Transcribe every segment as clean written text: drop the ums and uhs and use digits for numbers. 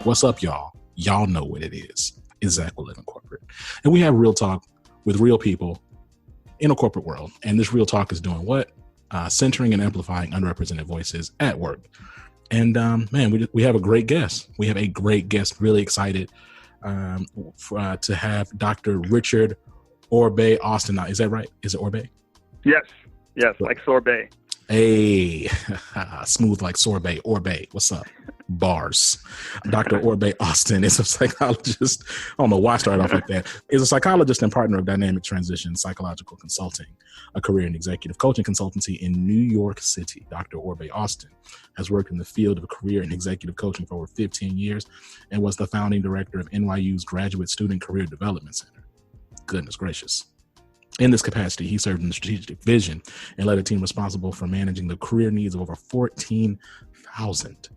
What's up, y'all? Y'all know what it is. It's Zach with Living Corporate. And we have real talk with real people in a corporate world. And this real talk is doing what? Centering and amplifying underrepresented voices at work. And man, we have a great guest. We have a great guest. Really excited to have Dr. Richard Orbé-Austin. Is that right? Is it Orbé? Yes, like sorbet. Hey, smooth like sorbet. Orbé, what's up? Bars. Dr. Orbé-Austin is a psychologist. I don't know why I started off like that. Is a psychologist and partner of Dynamic Transition Psychological Consulting, a career and executive coaching consultancy in New York City. Dr. Orbé-Austin has worked in the field of career and executive coaching for over 15 years and was the founding director of NYU's Graduate Student Career Development Center. Goodness gracious. In this capacity, he served in the strategic vision and led a team responsible for managing the career needs of over 14,000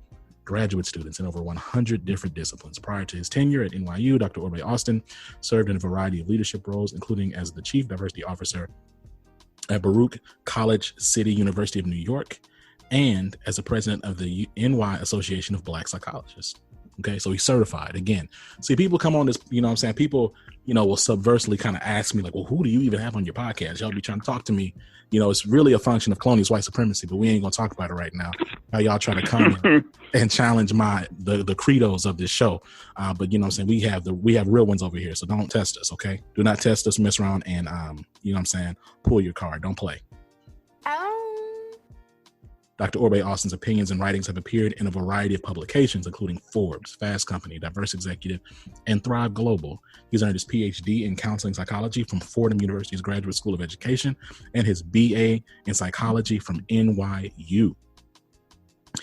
graduate students in over 100 different disciplines. Prior to his tenure at NYU, Dr. Orbé-Austin served in a variety of leadership roles, including as the Chief Diversity Officer at Baruch College City, University of New York, and as the president of the NY Association of Black Psychologists. Okay, so he's certified. Again, see, people come on this, you know what I'm saying? People, will subversively kind of ask me like, well, who do you even have on your podcast? Y'all be trying to talk to me. It's really a function of colonial white supremacy, but we ain't going to talk about it right now. How y'all try to come in and challenge the credos of this show. But you know what I'm saying? We have real ones over here. So don't test us. Okay. Do not test us, mess around and, you know what I'm saying? Pull your card. Don't play. Dr. Orbé-Austin's opinions and writings have appeared in a variety of publications, including Forbes, Fast Company, Diverse Executive, and Thrive Global. He's earned his PhD in counseling psychology from Fordham University's Graduate School of Education and his BA in psychology from NYU.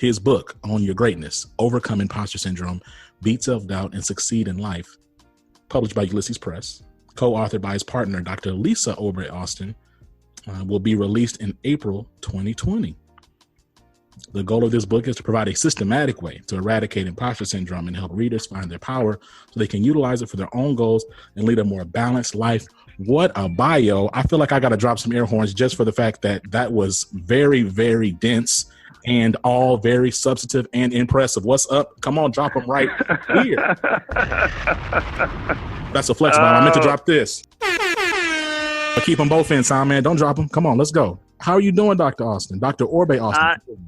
His book, Own Your Greatness, Overcome Impostor Syndrome, Beat Self-Doubt, and Succeed in Life, published by Ulysses Press, co-authored by his partner, Dr. Lisa Orbé-Austin, will be released in April 2020. The goal of this book is to provide a systematic way to eradicate imposter syndrome and help readers find their power so they can utilize it for their own goals and lead a more balanced life. What a bio. I feel like I got to drop some air horns just for the fact that was very, very dense and all very substantive and impressive. What's up? Come on, drop them right here. That's a flex bomb. I meant to drop this. But keep them both in, sound man. Don't drop them. Come on, let's go. How are you doing, Dr. Austin? Dr. Orbé-Austin.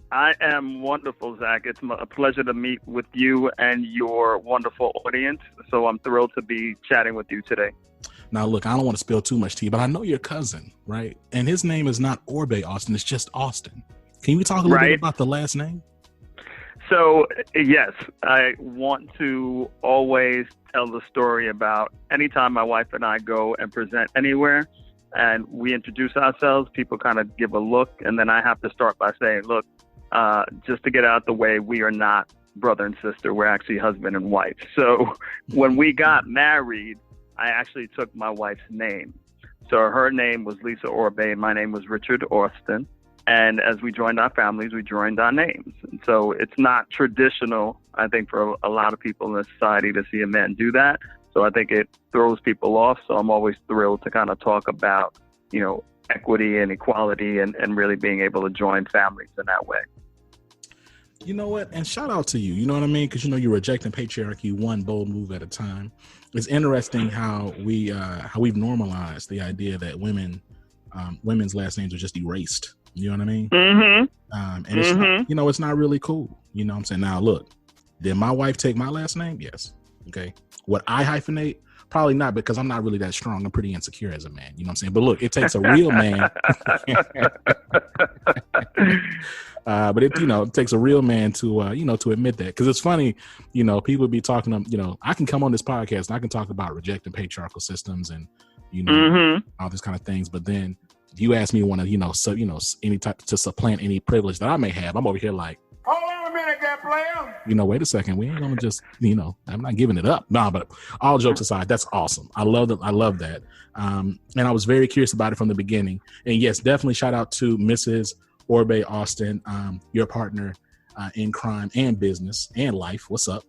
I am wonderful, Zach. It's a pleasure to meet with you and your wonderful audience. So I'm thrilled to be chatting with you today. Now, look, I don't want to spill too much tea, but I know your cousin, right? And his name is not Orbé-Austin. It's just Austin. Can you talk a little bit about the last name? So, yes, I want to always tell the story about anytime my wife and I go and present anywhere and we introduce ourselves, people kind of give a look. And then I have to start by saying, look, just to get out the way, we are not brother and sister. We're actually husband and wife. So when we got married, I actually took my wife's name. So her name was Lisa Orbé and my name was Richard Austin. And as we joined our families, we joined our names. And so it's not traditional, I think, for a lot of people in the society to see a man do that. So I think it throws people off. So I'm always thrilled to kind of talk about, equity and equality and really being able to join families in that way. You know what? And shout out to you. You know what I mean? Because, you're rejecting patriarchy one bold move at a time. It's interesting how we've normalized the idea that women's last names are just erased. You know what I mean? Mm-hmm. And it's not, it's not really cool. You know what I'm saying? Now, look, did my wife take my last name? Yes. Okay. Would I hyphenate? Probably not, because I'm not really that strong. I'm pretty insecure as a man. You know what I'm saying? But look, it takes a real man. But it takes a real man to, to admit that. Because it's funny, people be talking, I can come on this podcast and I can talk about rejecting patriarchal systems and, all these kind of things. But then you ask me want to, any type to supplant any privilege that I may have. I'm over here like, hold on a minute, that player. Wait a second. We ain't gonna just, I'm not giving it up. Nah, but all jokes aside, that's awesome. I love that. And I was very curious about it from the beginning. And yes, definitely shout out to Mrs. Orbé-Austin, your partner in crime and business and life. What's up?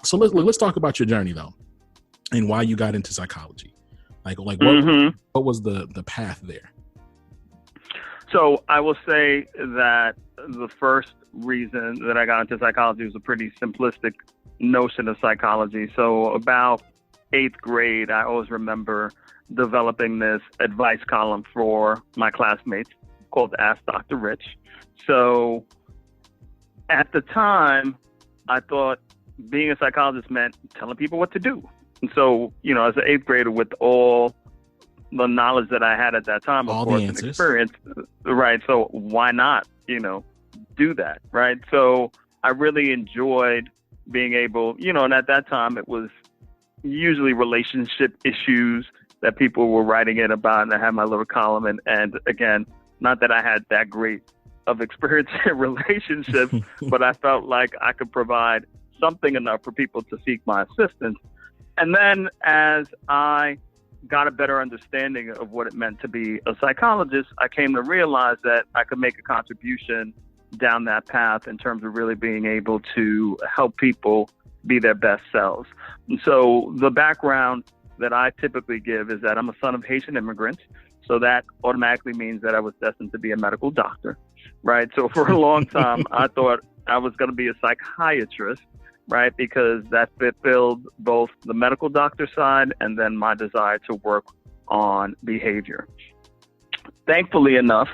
So let's talk about your journey though, and why you got into psychology. What was the path there? So I will say that the first reason that I got into psychology was a pretty simplistic notion of psychology. So about 8th grade, I always remember developing this advice column for my classmates called Ask Dr. Rich. So at the time, I thought being a psychologist meant telling people what to do. And so, as an 8th grader with all the knowledge that I had at that time, of course, and experience, right? So why not, do that, right? So I really enjoyed being able, and at that time it was usually relationship issues that people were writing in about, and I had my little column. And again, not that I had that great of experience in relationships, but I felt like I could provide something enough for people to seek my assistance. And then as I got a better understanding of what it meant to be a psychologist, I came to realize that I could make a contribution down that path in terms of really being able to help people be their best selves. And so the background that I typically give is that I'm a son of Haitian immigrants. So that automatically means that I was destined to be a medical doctor, right? So for a long time, I thought I was going to be a psychiatrist, right? Because that fulfilled both the medical doctor side and then my desire to work on behavior. Thankfully enough,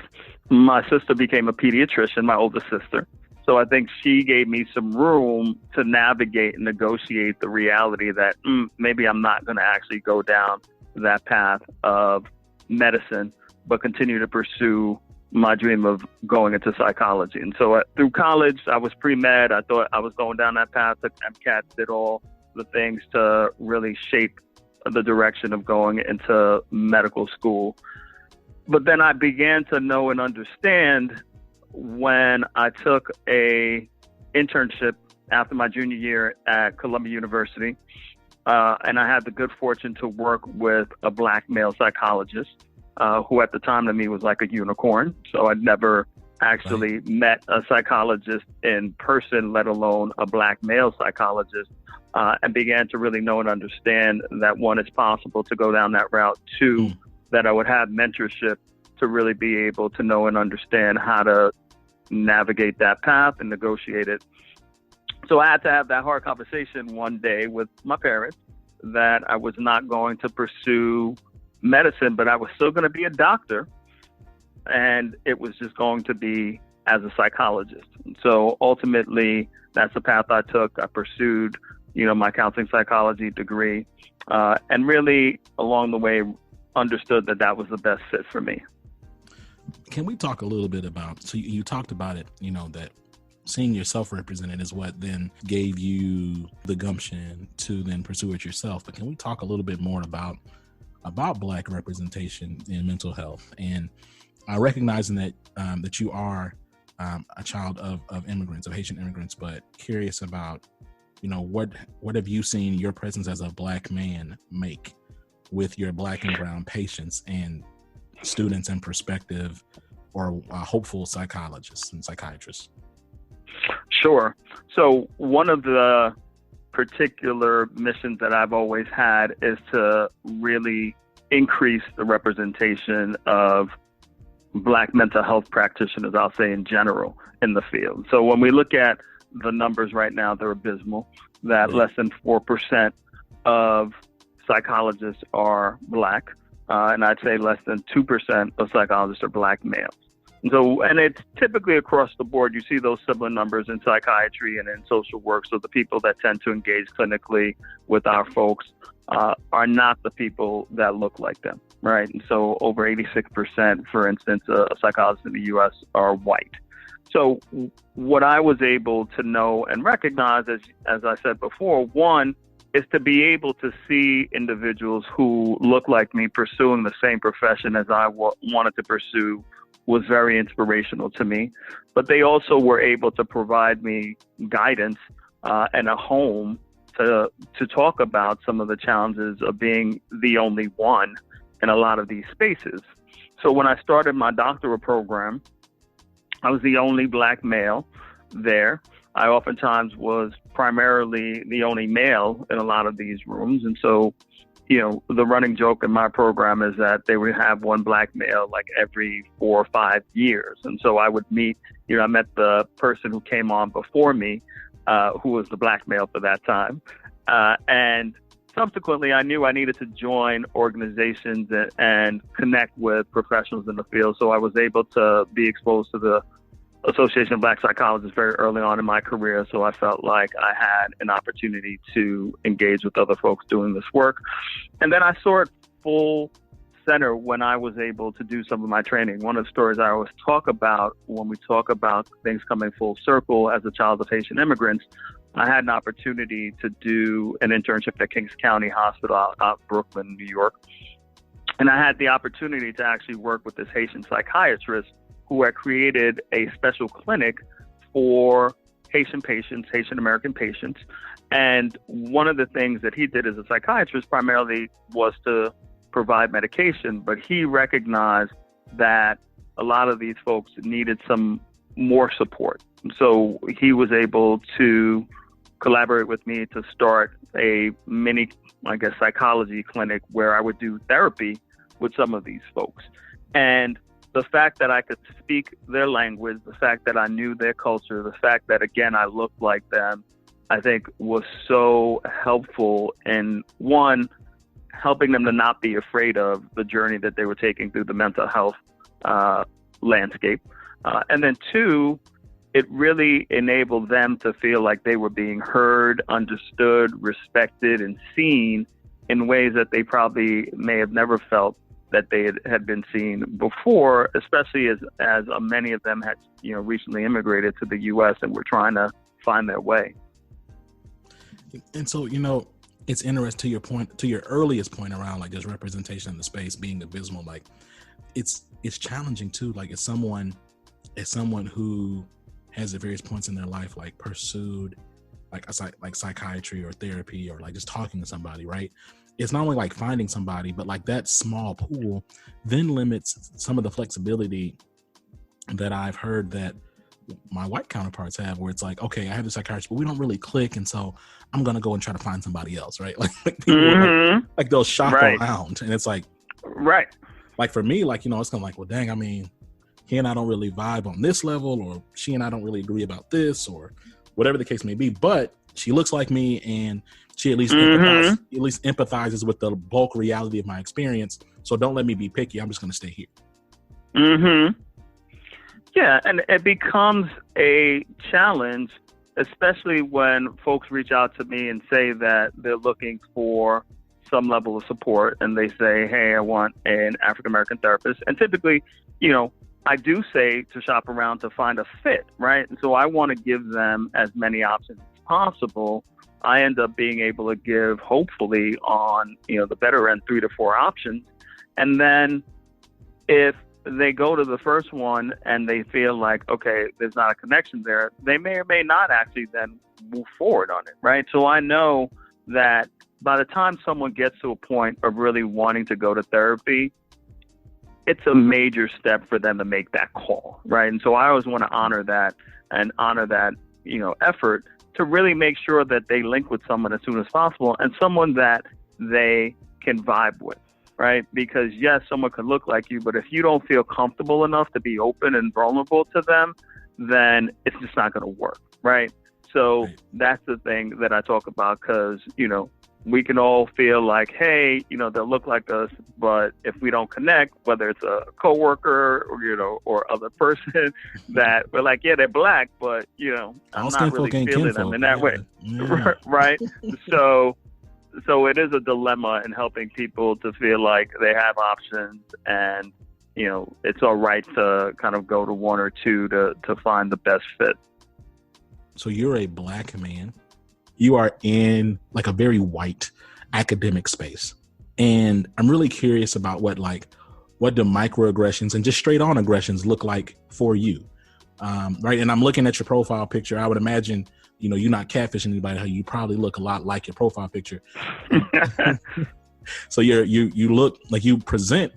my sister became a pediatrician, my older sister. So I think she gave me some room to navigate and negotiate the reality that maybe I'm not going to actually go down that path of medicine, but continue to pursue my dream of going into psychology. And so through college, I was pre-med. I thought I was going down that path. Took MCAT, did all the things to really shape the direction of going into medical school. But then I began to know and understand when I took a internship after my junior year at Columbia University, and I had the good fortune to work with a Black male psychologist, who at the time to me was like a unicorn. So I'd never actually met a psychologist in person, let alone a Black male psychologist, and began to really know and understand that, one, it's possible to go down that route. Two, that I would have mentorship to really be able to know and understand how to navigate that path and negotiate it. So I had to have that hard conversation one day with my parents that I was not going to pursue medicine, but I was still going to be a doctor, and it was just going to be as a psychologist. And so ultimately, that's the path I took. I pursued, my counseling psychology degree, and really along the way understood that that was the best fit for me. Can we talk a little bit about, so you talked about it, that seeing yourself represented is what then gave you the gumption to then pursue it yourself. But can we talk a little bit more about Black representation in mental health, and recognizing that that you are a child of immigrants, of Haitian immigrants, but curious about, what have you seen your presence as a Black man make with your Black and brown patients and students in perspective, or hopeful psychologists and psychiatrists? Sure. So one of the particular missions that I've always had is to really increase the representation of Black mental health practitioners, I'll say in general, in the field. So when we look at the numbers right now, they're abysmal, that less than 4% of psychologists are Black, and I'd say less than 2% of psychologists are Black males. And it's typically across the board. You see those similar numbers in psychiatry and in social work. So the people that tend to engage clinically with our folks are not the people that look like them, right? And so over 86%, for instance, of psychologists in the U.S. are white. So what I was able to know and recognize, as I said before, one, is to be able to see individuals who look like me pursuing the same profession as I wanted to pursue was very inspirational to me. But they also were able to provide me guidance and a home to talk about some of the challenges of being the only one in a lot of these spaces. So when I started my doctoral program, I was the only Black male there. I oftentimes was primarily the only male in a lot of these rooms. And so, the running joke in my program is that they would have one Black male like every 4 or 5 years. And so I would meet, I met the person who came on before me, who was the black male for that time. And subsequently, I knew I needed to join organizations and connect with professionals in the field. So I was able to be exposed to the Association of Black Psychologists very early on in my career. So I felt like I had an opportunity to engage with other folks doing this work. And then I saw it full center when I was able to do some of my training. One of the stories I always talk about when we talk about things coming full circle as a child of Haitian immigrants, I had an opportunity to do an internship at Kings County Hospital out Brooklyn, New York. And I had the opportunity to actually work with this Haitian psychiatrist who had created a special clinic for Haitian patients, Haitian American patients. And one of the things that he did as a psychiatrist primarily was to provide medication, but he recognized that a lot of these folks needed some more support. So he was able to collaborate with me to start a mini, psychology clinic where I would do therapy with some of these folks. And the fact that I could speak their language, the fact that I knew their culture, the fact that, again, I looked like them, I think was so helpful in, one, helping them to not be afraid of the journey that they were taking through the mental health landscape. And then two, it really enabled them to feel like they were being heard, understood, respected, and seen in ways that they probably may have never felt that they had been seen before, especially as many of them had, recently immigrated to the U.S. and were trying to find their way. And so, it's interesting to your earliest point around like this representation in the space being abysmal. Like it's challenging too. Like as someone who has at various points in their life, like pursued like psychiatry or therapy or like just talking to somebody, right? It's not only like finding somebody, but like that small pool then limits some of the flexibility that I've heard that my white counterparts have, where it's like, okay, I have a psychiatrist, but we don't really click, and so I'm gonna go and try to find somebody else, right? Like people like they'll shop around, and it's like, right. Like for me, like it's kind of like, well, dang, I mean, he and I don't really vibe on this level, or she and I don't really agree about this, or whatever the case may be. But she looks like me, and she at least empathizes with the bulk reality of my experience. So don't let me be picky. I'm just gonna stay here. Mm-hmm. Yeah, and it becomes a challenge, especially when folks reach out to me and say that they're looking for some level of support, and they say, hey, I want an African-American therapist. And typically, I do say to shop around to find a fit, right? And so I want to give them as many options as possible. I end up being able to give, hopefully, on, the better end, 3 to 4 options. And then if they go to the first one and they feel like, okay, there's not a connection there, they may or may not actually then move forward on it, right? So I know that by the time someone gets to a point of really wanting to go to therapy, it's a major step for them to make that call, right? And so I always want to honor that effort to really make sure that they link with someone as soon as possible, and someone that they can vibe with. Right? Because yes, someone could look like you, but if you don't feel comfortable enough to be open and vulnerable to them, then it's just not going to work. Right? So that's the thing that I talk about, because, we can all feel like, hey, they'll look like us, but if we don't connect, whether it's a coworker or, or other person, that we're like, yeah, they're black, but, I'm not really feeling them in that way. Yeah. Right? So it is a dilemma in helping people to feel like they have options, and, it's all right to kind of go to one or two to find the best fit. So you're a black man. You are in like a very white academic space. And I'm really curious about what do microaggressions and just straight on aggressions look like for you? Right. And I'm looking at your profile picture. I would imagine, you're not catfishing anybody. How you probably look a lot like your profile picture. So you look like you present,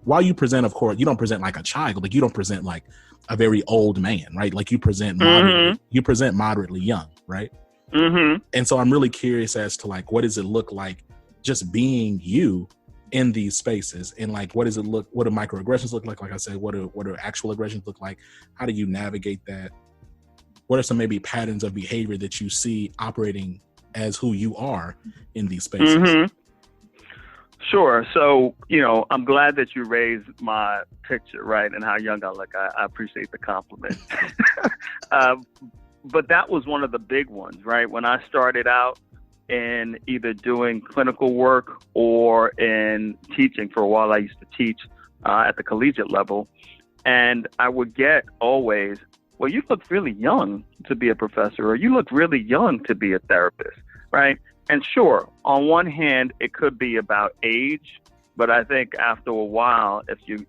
while you present, of course, you don't present like a child. Like you don't present like a very old man, right? Like you present moderately young, right? Mm-hmm. And so I'm really curious as to like, what does it look like just being you in these spaces? And like, what do microaggressions look like? Like I said, what do actual aggressions look like? How do you navigate that? what are some maybe patterns of behavior that you see operating as who you are in these spaces? Mm-hmm. Sure. So, I'm glad that you raised my picture, right, and how young I look. I appreciate the compliment. But that was one of the big ones, right? When I started out in either doing clinical work or in teaching, for a while I used to teach at the collegiate level, and I would get always, well, you look really young to be a professor, or you look really young to be a therapist, right? And sure, on one hand, it could be about age, but I think after a while, if you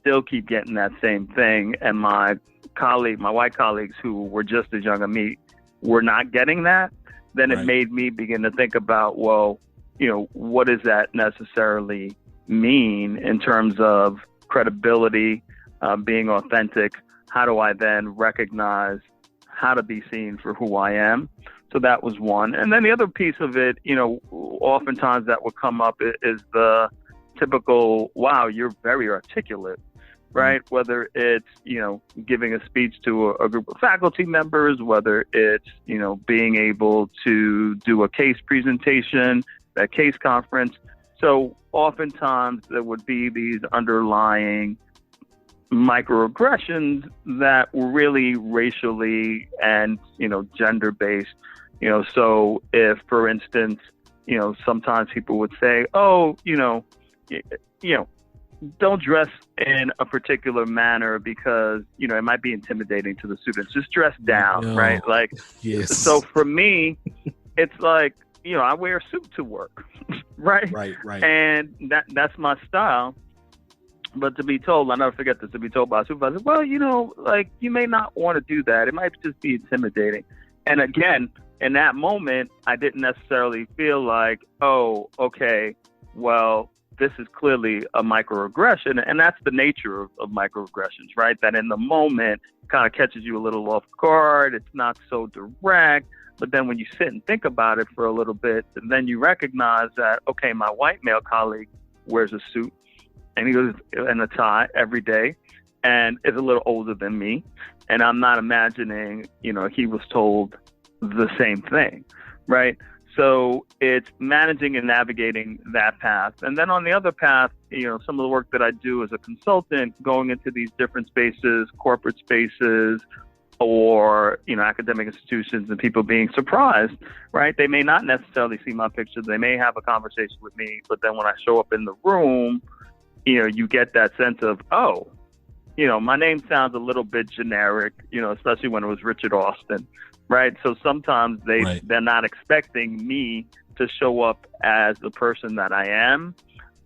still keep getting that same thing, and my white colleagues who were just as young as me were not getting that, then it made me begin to think about, well, what does that necessarily mean in terms of credibility, being authentic? How do I then recognize how to be seen for who I am? So that was one. And then the other piece of it, oftentimes that would come up is the typical, wow, you're very articulate, right? Whether it's, giving a speech to a group of faculty members, whether it's, being able to do a case presentation, a case conference. So oftentimes there would be these underlying microaggressions that were really racially and, gender-based. So if, for instance, sometimes people would say, oh, don't dress in a particular manner because, it might be intimidating to the students. Just dress down, right? Like, yes. So for me, it's like, I wear a suit to work, right? Right. And that's my style. But to be told, I'll never forget this, to be told by a supervisor, well, you may not want to do that. It might just be intimidating. And again, in that moment, I didn't necessarily feel like, oh, okay, well, this is clearly a microaggression. And that's the nature of microaggressions, right? That in the moment kind of catches you a little off guard. It's not so direct. But then when you sit and think about it for a little bit, and then you recognize that, okay, my white male colleague wears a suit and he goes in a tie every day and is a little older than me. And I'm not imagining, he was told the same thing, right? So it's managing and navigating that path. And then on the other path, some of the work that I do as a consultant, going into these different spaces, corporate spaces, or, academic institutions, and people being surprised, right? They may not necessarily see my picture. They may have a conversation with me, but then when I show up in the room, you get that sense of, oh, my name sounds a little bit generic, especially when it was Richard Austin, right? So sometimes they're not expecting me to show up as the person that I am.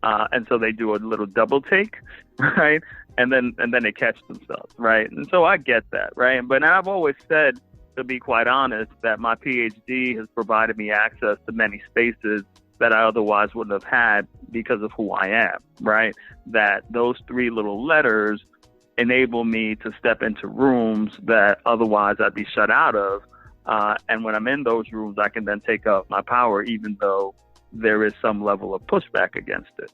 And so they do a little double take, right? And then they catch themselves, right? And so I get that, right? But I've always said, to be quite honest, that my PhD has provided me access to many spaces that I otherwise wouldn't have had because of who I am, right? That those three little letters enable me to step into rooms that otherwise I'd be shut out of. And when I'm in those rooms, I can then take up my power, even though there is some level of pushback against it.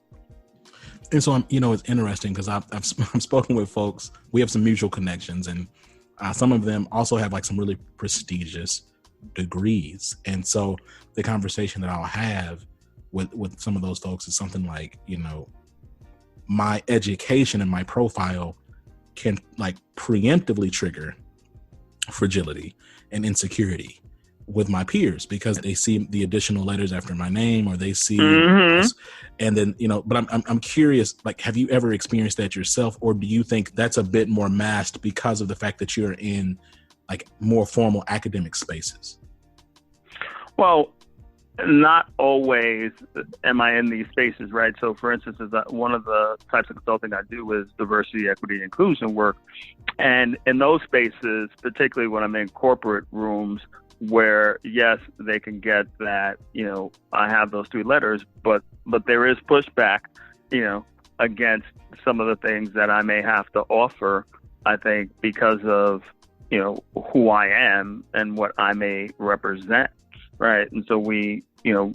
And so, it's interesting because I've spoken with folks. We have some mutual connections, and some of them also have like some really prestigious degrees. And so the conversation that I'll have with some of those folks is something like, my education and my profile can like preemptively trigger fragility and insecurity with my peers because they see the additional letters after my name, or they see and then but I'm curious, like, have you ever experienced that yourself, or do you think that's a bit more masked because of the fact that you're in like more formal academic spaces? Well, not always am I in these spaces, right? So for instance, one of the types of consulting I do is diversity, equity, and inclusion work. And in those spaces, particularly when I'm in corporate rooms where, yes, they can get that, I have those three letters, but there is pushback, against some of the things that I may have to offer, I think, because of, who I am and what I may represent. Right. And so we,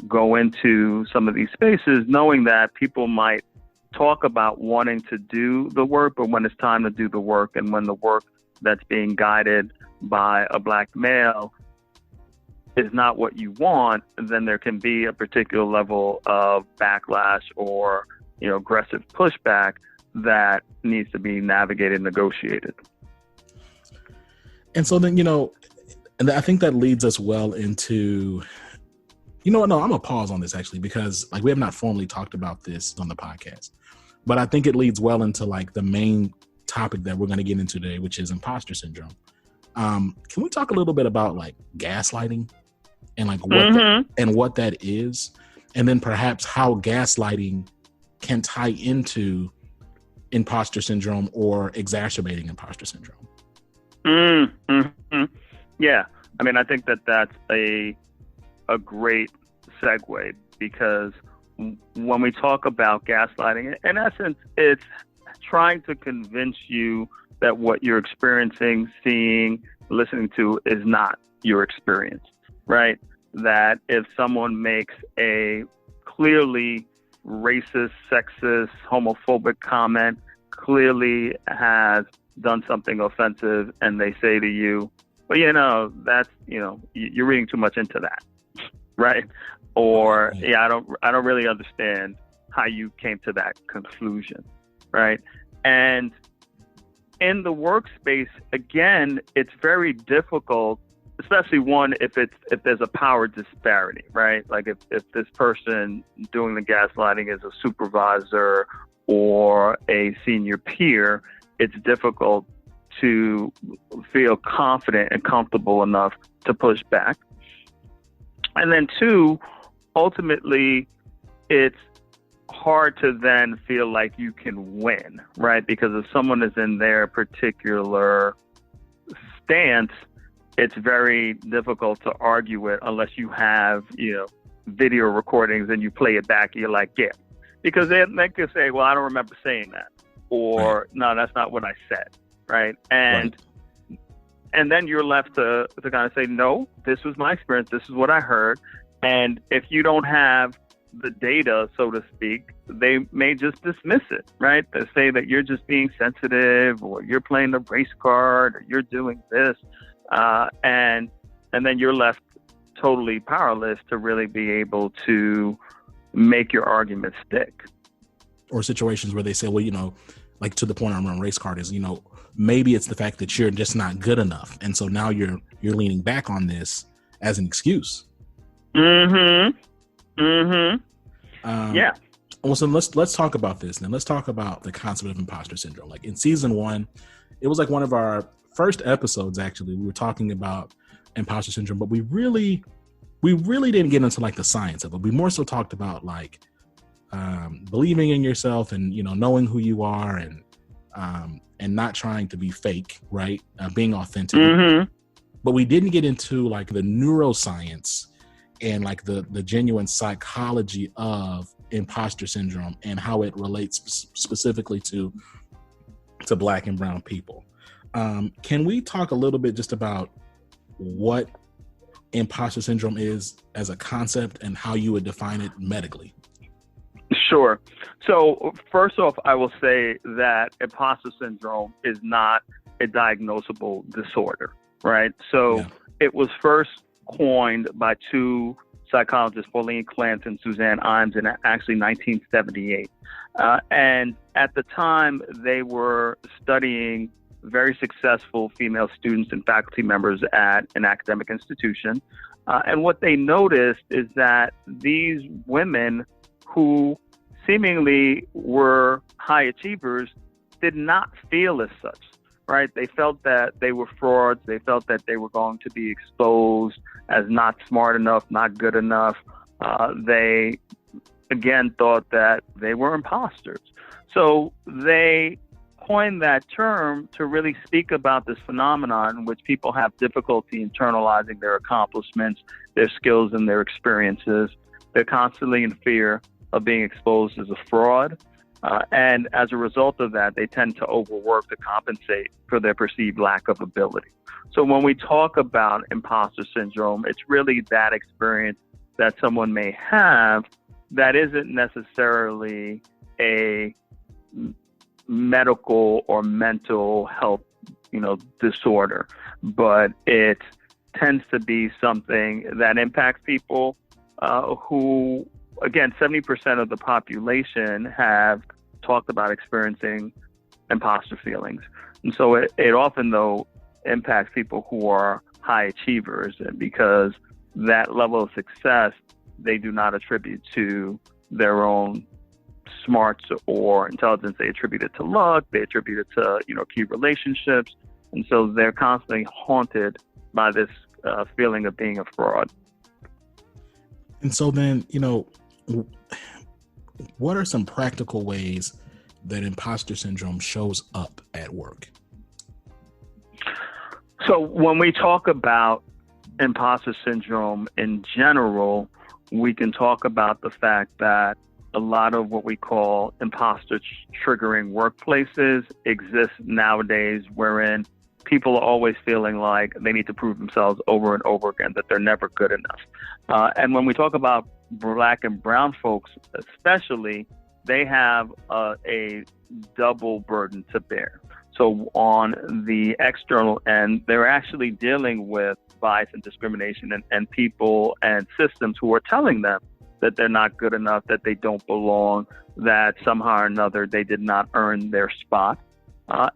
go into some of these spaces knowing that people might talk about wanting to do the work, but when it's time to do the work and when the work that's being guided by a Black male is not what you want, then there can be a particular level of backlash or, aggressive pushback that needs to be navigated, negotiated. And so then, and I think that leads us well into, no, I'm gonna pause on this actually, because like we have not formally talked about this on the podcast, but I think it leads well into like the main topic that we're going to get into today, which is imposter syndrome. Can we talk a little bit about like gaslighting and like what that is, and then perhaps how gaslighting can tie into imposter syndrome or exacerbating imposter syndrome? Yeah, I mean, I think that's a great segue, because when we talk about gaslighting, in essence, it's trying to convince you that what you're experiencing, seeing, listening to is not your experience, right? That if someone makes a clearly racist, sexist, homophobic comment, clearly has done something offensive, and they say to you, well, that's, you're reading too much into that, right? Or, I don't really understand how you came to that conclusion, right? And in the workspace, again, it's very difficult, especially if there's a power disparity, right? Like if this person doing the gaslighting is a supervisor or a senior peer, it's difficult to feel confident and comfortable enough to push back. And then two, ultimately, it's hard to then feel like you can win, right? Because if someone is in their particular stance, it's very difficult to argue it unless you have, video recordings and you play it back and you're like, yeah. Because they could say, well, I don't remember saying that. Or, no, that's not what I said, right? And then you're left to kind of say, no, this was my experience. This is what I heard. And if you don't have the data, so to speak, they may just dismiss it, right? They say that you're just being sensitive, or you're playing the race card, or you're doing this. And then you're left totally powerless to really be able to make your argument stick. Or situations where they say, well, like to the point I'm on race card is, maybe it's the fact that you're just not good enough. And so now you're leaning back on this as an excuse. Yeah. Well, so let's talk about this then. Let's talk about the concept of imposter syndrome. Like in season 1, it was like one of our first episodes, actually. We were talking about imposter syndrome, but we really didn't get into like the science of it. We more so talked about like believing in yourself and, knowing who you are and not trying to be fake, right? Being authentic. But we didn't get into like the neuroscience and like the genuine psychology of imposter syndrome and how it relates specifically to Black and brown people. Can we talk a little bit just about what imposter syndrome is as a concept and how you would define it medically? Sure. So first off, I will say that imposter syndrome is not a diagnosable disorder, right? So It was first coined by two psychologists, Pauline Clance and Suzanne Imes, in actually 1978. And at the time, they were studying very successful female students and faculty members at an academic institution. And what they noticed is that these women who seemingly were high achievers did not feel as such, right? They felt that they were frauds. They felt that they were going to be exposed as not smart enough, not good enough. They, again, thought that they were imposters. So they coined that term to really speak about this phenomenon in which people have difficulty internalizing their accomplishments, their skills, and their experiences. They're constantly in fear of being exposed as a fraud. And as a result of that, they tend to overwork to compensate for their perceived lack of ability. So when we talk about imposter syndrome, it's really that experience that someone may have that isn't necessarily a medical or mental health disorder, but it tends to be something that impacts people who, again, 70% of the population have talked about experiencing imposter feelings. And so it often, though, impacts people who are high achievers, because that level of success they do not attribute to their own smarts or intelligence. They attribute it to luck. They attribute it to, key relationships. And so they're constantly haunted by this feeling of being a fraud. And so then, what are some practical ways that imposter syndrome shows up at work? So when we talk about imposter syndrome in general, we can talk about the fact that a lot of what we call imposter triggering workplaces exist nowadays, wherein people are always feeling like they need to prove themselves over and over again, that they're never good enough. And when we talk about Black and brown folks especially, they have a double burden to bear. So on the external end, they're actually dealing with bias and discrimination and people and systems who are telling them that they're not good enough, that they don't belong, that somehow or another they did not earn their spot.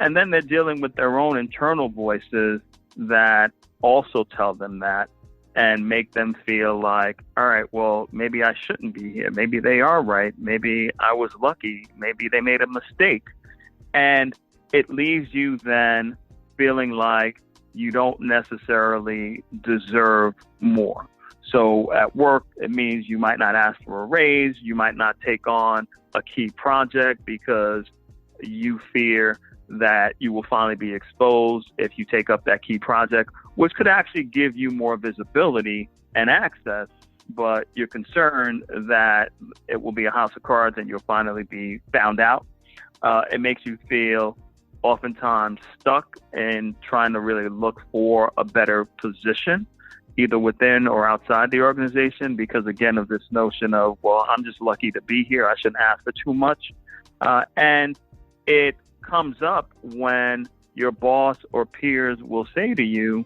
And then they're dealing with their own internal voices that also tell them that and make them feel like, all right, well, maybe I shouldn't be here. Maybe they are right. Maybe I was lucky. Maybe they made a mistake. And it leaves you then feeling like you don't necessarily deserve more. So at work, it means you might not ask for a raise. You might not take on a key project because you fear that you will finally be exposed if you take up that key project, which could actually give you more visibility and access, but you're concerned that it will be a house of cards and you'll finally be found out. It makes you feel oftentimes stuck in trying to really look for a better position, either within or outside the organization, because again, of this notion of, well, I'm just lucky to be here. I shouldn't ask for too much. And it comes up when your boss or peers will say to you,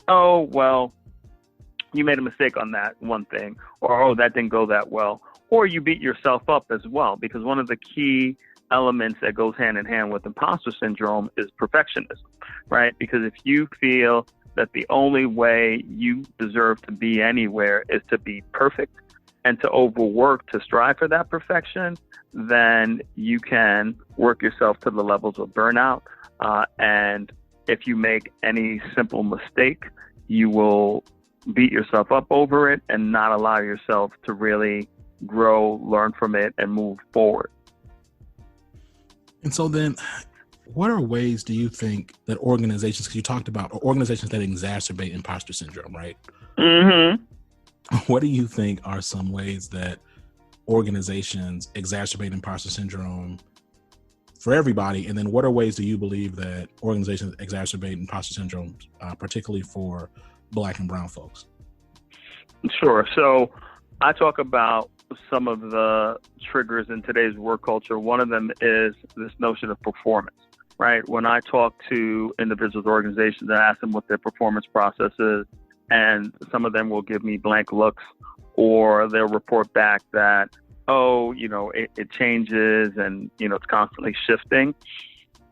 oh, well, you made a mistake on that one thing, or, oh, that didn't go that well. Or you beat yourself up as well, because one of the key elements that goes hand in hand with imposter syndrome is perfectionism, right? Because if you feel that the only way you deserve to be anywhere is to be perfect and to overwork to strive for that perfection, then you can work yourself to the levels of burnout. And if you make any simple mistake, you will beat yourself up over it and not allow yourself to really grow, learn from it, and move forward. And so then, what are ways do you think that organizations, because you talked about organizations that exacerbate imposter syndrome, right? Mm-hmm. What do you think are some ways that organizations exacerbate imposter syndrome for everybody? And then what are ways do you believe that organizations exacerbate imposter syndrome, particularly for Black and brown folks? Sure. So I talk about some of the triggers in today's work culture. One of them is this notion of performance, right? When I talk to individuals, organizations, and ask them what their performance process is, and some of them will give me blank looks, or they'll report back that, oh, it changes and, it's constantly shifting.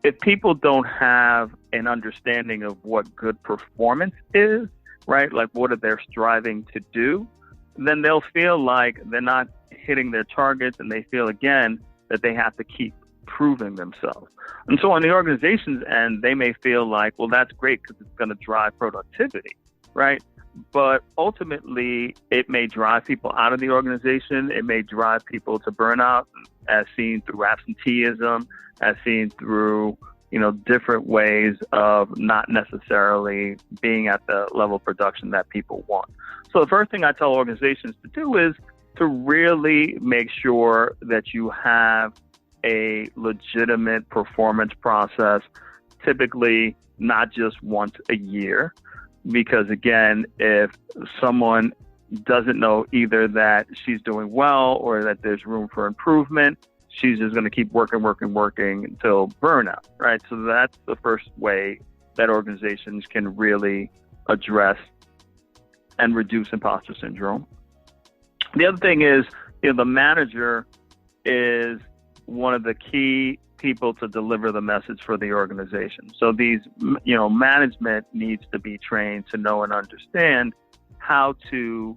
If people don't have an understanding of what good performance is, right? Like what are they striving to do? Then they'll feel like they're not hitting their targets, and they feel again that they have to keep proving themselves. And so on the organization's end, they may feel like, well, that's great because it's going to drive productivity, right? But ultimately, it may drive people out of the organization. It may drive people to burnout, as seen through absenteeism, as seen through different ways of not necessarily being at the level of production that people want. So the first thing I tell organizations to do is to really make sure that you have a legitimate performance process, typically not just once a year. Because again, if someone doesn't know either that she's doing well or that there's room for improvement, she's just going to keep working until burnout, right? So that's the first way that organizations can really address and reduce imposter syndrome. The other thing is, the manager is one of the key people to deliver the message for the organization. So these, management needs to be trained to know and understand how to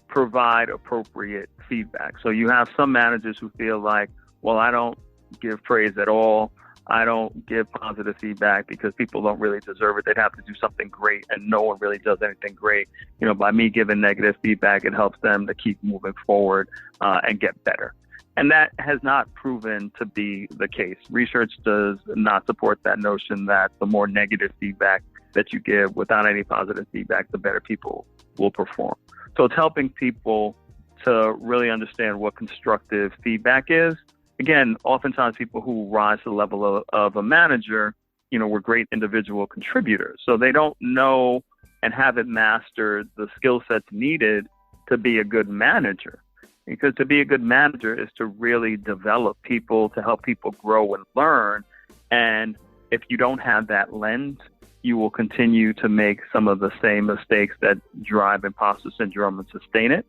provide appropriate feedback. So you have some managers who feel like, well, I don't give praise at all. I don't give positive feedback because people don't really deserve it. They'd have to do something great, and no one really does anything great. By me giving negative feedback, it helps them to keep moving forward and get better. And that has not proven to be the case. Research does not support that notion that the more negative feedback that you give without any positive feedback, the better people will perform. So it's helping people to really understand what constructive feedback is. Again, oftentimes people who rise to the level of a manager, were great individual contributors. So they don't know and haven't mastered the skill sets needed to be a good manager. Because to be a good manager is to really develop people, to help people grow and learn. And if you don't have that lens, you will continue to make some of the same mistakes that drive imposter syndrome and sustain it.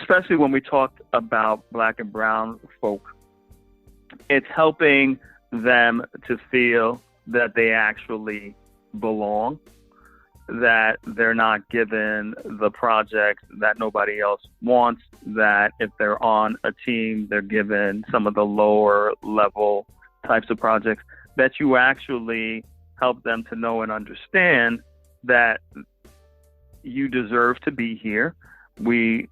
Especially when we talked about Black and brown folk, it's helping them to feel that they actually belong, that they're not given the projects that nobody else wants, that if they're on a team, they're given some of the lower level types of projects, that you actually help them to know and understand that you deserve to be here. We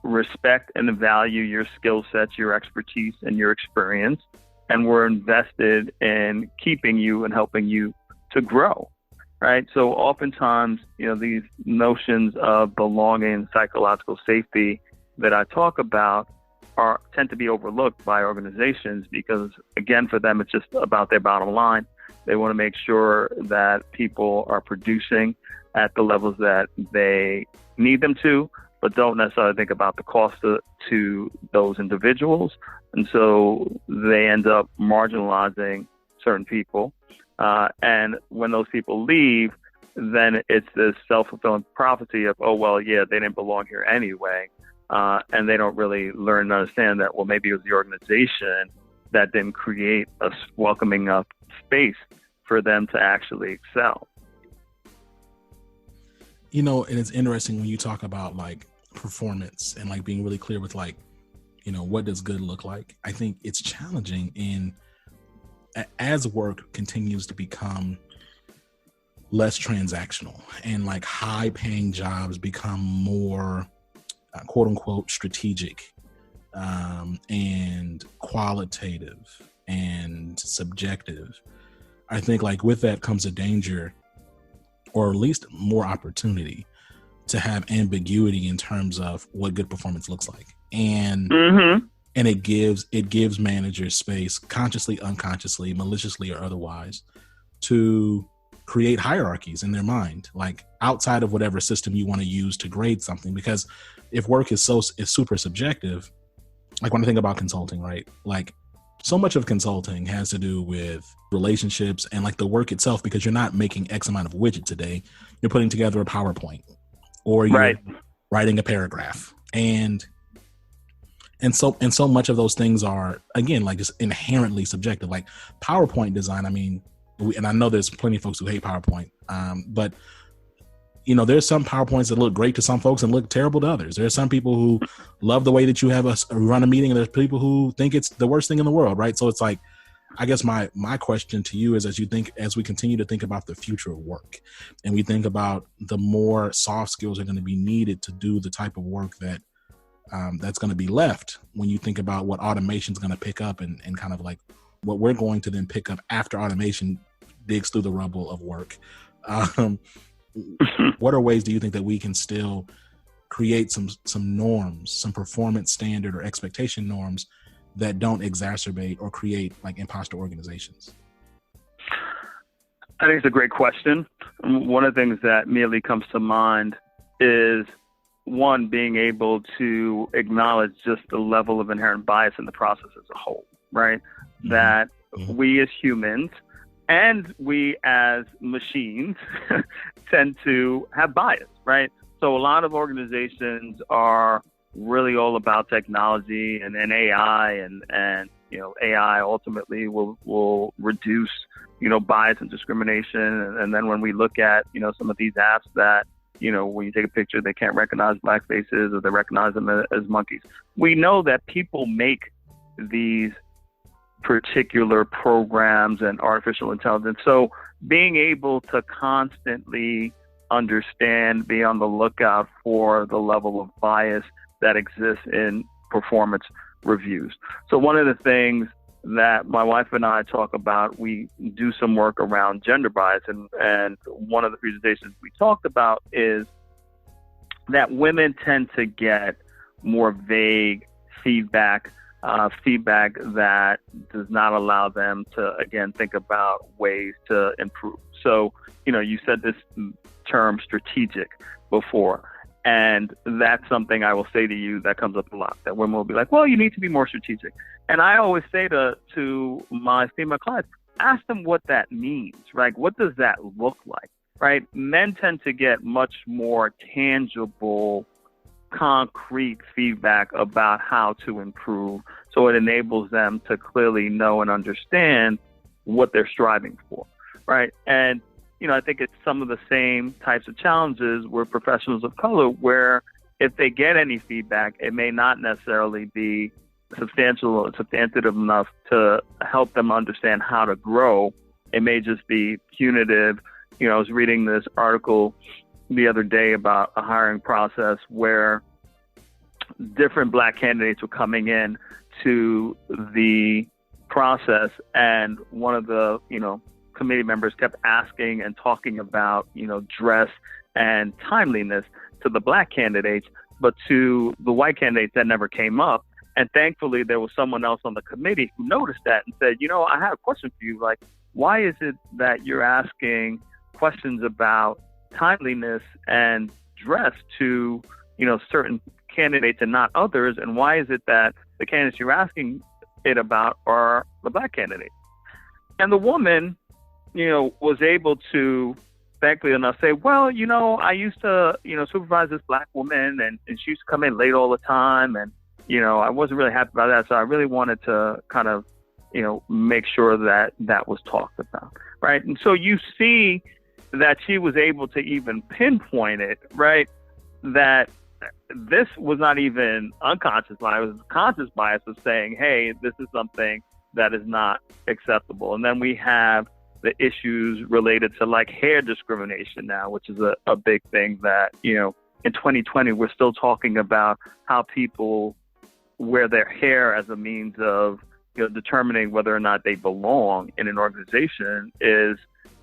respect and value your skill sets, your expertise, and your experience, and we're invested in keeping you and helping you to grow, right? So oftentimes, these notions of belonging and psychological safety that I talk about tend to be overlooked by organizations because, again, for them, it's just about their bottom line. They want to make sure that people are producing at the levels that they need them to, but don't necessarily think about the cost to those individuals. And so they end up marginalizing certain people. And when those people leave, then it's this self-fulfilling prophecy of, oh, well, yeah, they didn't belong here anyway. And they don't really learn and understand that, well, maybe it was the organization that didn't create a welcoming up space for them to actually excel. And it's interesting when you talk about like performance and like being really clear with like, what does good look like? I think it's challenging as work continues to become less transactional and like high paying jobs become more quote unquote strategic and qualitative and subjective. I think like with that comes a danger, or at least more opportunity to have ambiguity in terms of what good performance looks like. And and it gives managers space, consciously, unconsciously, maliciously or otherwise, to create hierarchies in their mind, like outside of whatever system you want to use to grade something. Because if work is super subjective, like when I think about consulting, right? Like so much of consulting has to do with relationships and like the work itself, because you're not making X amount of widgets a day. You're putting together a PowerPoint or you're writing a paragraph. And so much of those things are, again, like just inherently subjective, like PowerPoint design. I mean, and I know there's plenty of folks who hate PowerPoint, but there's some PowerPoints that look great to some folks and look terrible to others. There are some people who love the way that you have us run a meeting, and there's people who think it's the worst thing in the world, right? So it's like, I guess my question to you is, as we continue to think about the future of work, and we think about the more soft skills are going to be needed to do the type of work that that's going to be left, when you think about what automation is going to pick up and kind of like what we're going to then pick up after automation digs through the rubble of work. What are ways do you think that we can still create some norms, some performance standard or expectation norms that don't exacerbate or create like imposter organizations? I think it's a great question. One of the things that immediately comes to mind is, one, being able to acknowledge just the level of inherent bias in the process as a whole, right? Mm-hmm. That we as humans And we as machines tend to have bias, right? So a lot of organizations are really all about technology and AI and AI ultimately will reduce, bias and discrimination. And then when we look at, some of these apps that, when you take a picture, they can't recognize black faces or they recognize them as monkeys. We know that people make these particular programs and artificial intelligence. So being able to constantly understand, be on the lookout for the level of bias that exists in performance reviews. So one of the things that my wife and I talk about, we do some work around gender bias. And one of the presentations we talked about is that women tend to get more vague feedback that does not allow them to, again, think about ways to improve. So, you said this term strategic before, and that's something I will say to you that comes up a lot, that women will be like, well, you need to be more strategic. And I always say to my female clients, ask them what that means, right? What does that look like, right? Men tend to get much more tangible, concrete feedback about how to improve. So it enables them to clearly know and understand what they're striving for, right? And, I think it's some of the same types of challenges with professionals of color, where if they get any feedback, it may not necessarily be substantial or substantive enough to help them understand how to grow. It may just be punitive. I was reading this article the other day about a hiring process where different black candidates were coming in to the process, and one of the, committee members kept asking and talking about, dress and timeliness to the black candidates, but to the white candidates that never came up. And thankfully, there was someone else on the committee who noticed that and said, I have a question for you. Like, why is it that you're asking questions about timeliness and dress to, certain candidates and not others? And why is it that the candidates you're asking it about are the black candidates? And the woman, was able to, thankfully enough, say, well, I used to, supervise this black woman, and she used to come in late all the time. And, I wasn't really happy about that. So I really wanted to kind of, make sure that that was talked about. Right. And so you see that she was able to even pinpoint it, right? That this was not even unconscious bias. It was conscious bias of saying, hey, this is something that is not acceptable. And then we have the issues related to like hair discrimination now, which is a big thing that, in 2020, we're still talking about how people wear their hair as a means of, determining whether or not they belong in an organization is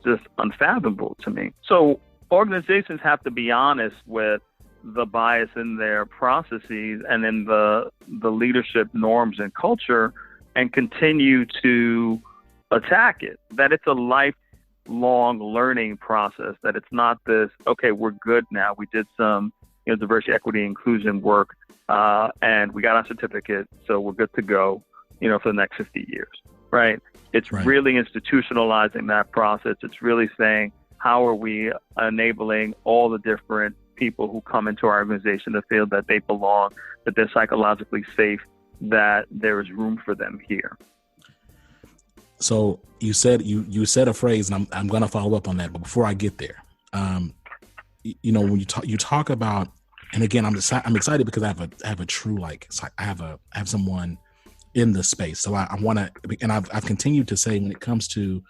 just unfathomable to me. So organizations have to be honest with the bias in their processes and in the leadership norms and culture, and continue to attack it, that it's a lifelong learning process, that it's not this, okay, we're good now. We did some diversity, equity, inclusion work, and we got our certificate, so we're good to go, for the next 50 years, right? It's right. Really institutionalizing that process. It's really saying, how are we enabling all the different people who come into our organization to feel that they belong, that they're psychologically safe, that there is room for them here. So you said a phrase, and I'm going to follow up on that. But before I get there, when you talk about, and again, I'm excited because I have a true I have someone in the space. So I want to, and I've continued to say, when it comes to